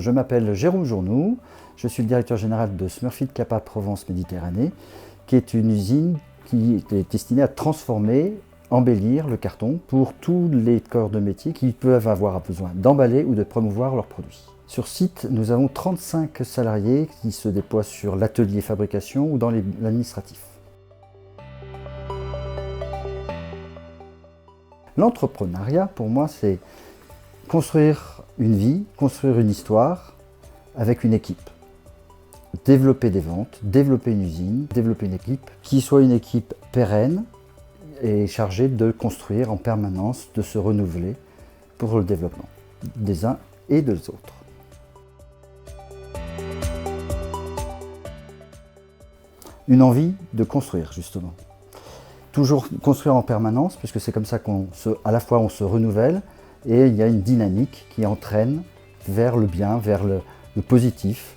Je m'appelle Jérôme Journoux, je suis le directeur général de Smurfit Kappa Provence Méditerranée, qui est une usine qui est destinée à transformer, embellir le carton pour tous les corps de métier qui peuvent avoir besoin d'emballer ou de promouvoir leurs produits. Sur site, nous avons 35 salariés qui se déploient sur l'atelier fabrication ou dans l'administratif. L'entrepreneuriat, pour moi, c'est construire une vie, construire une histoire avec une équipe. Développer des ventes, développer une usine, développer une équipe qui soit une équipe pérenne et chargée de construire en permanence, de se renouveler pour le développement des uns et des autres. Une envie de construire, justement. Toujours construire en permanence, puisque c'est comme ça qu'à la fois on se renouvelle et il y a une dynamique qui entraîne vers le bien, vers le positif,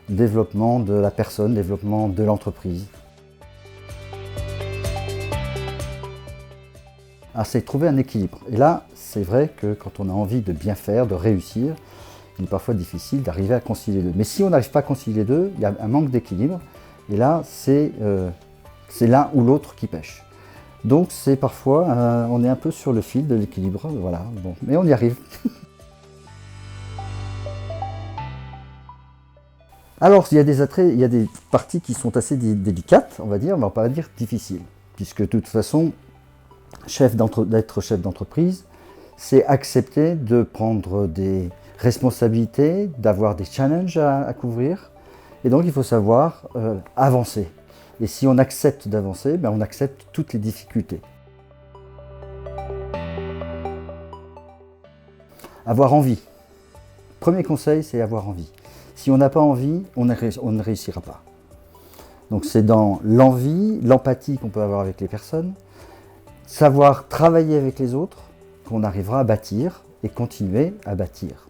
développement de la personne, développement de l'entreprise. Alors c'est trouver un équilibre. Et là, c'est vrai que quand on a envie de bien faire, de réussir, il est parfois difficile d'arriver à concilier les deux. Mais si on n'arrive pas à concilier les deux, il y a un manque d'équilibre. Et là, c'est l'un ou l'autre qui pêche. Donc c'est parfois, on est un peu sur le fil de l'équilibre, voilà. Bon, mais on y arrive. Alors il y a des attraits, il y a des parties qui sont assez délicates, on va dire, mais on va pas dire difficiles. Puisque de toute façon, d'être chef d'entreprise, c'est accepter de prendre des responsabilités, d'avoir des challenges à couvrir. Et donc il faut savoir avancer. Et si on accepte d'avancer, on accepte toutes les difficultés. Avoir envie. Premier conseil, c'est avoir envie. Si on n'a pas envie, on ne réussira pas. Donc c'est dans l'envie, l'empathie qu'on peut avoir avec les personnes, savoir travailler avec les autres, qu'on arrivera à bâtir et continuer à bâtir.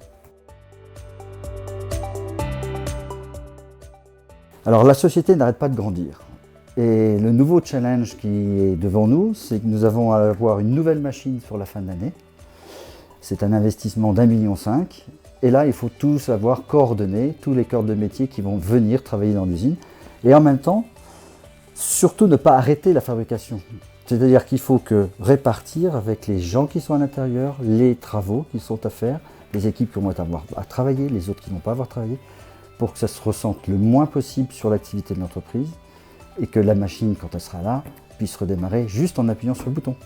Alors la société n'arrête pas de grandir. Et le nouveau challenge qui est devant nous, c'est que nous avons à avoir une nouvelle machine sur la fin de l'année. C'est un investissement d'1,5 million. Et là, il faut tout savoir coordonner, tous les corps de métier qui vont venir travailler dans l'usine. Et en même temps, surtout ne pas arrêter la fabrication. C'est-à-dire qu'il faut répartir avec les gens qui sont à l'intérieur, les travaux qui sont à faire, les équipes qui vont avoir à travailler, les autres qui ne vont pas avoir travaillé, pour que ça se ressente le moins possible sur l'activité de l'entreprise et que la machine, quand elle sera là, puisse redémarrer juste en appuyant sur le bouton.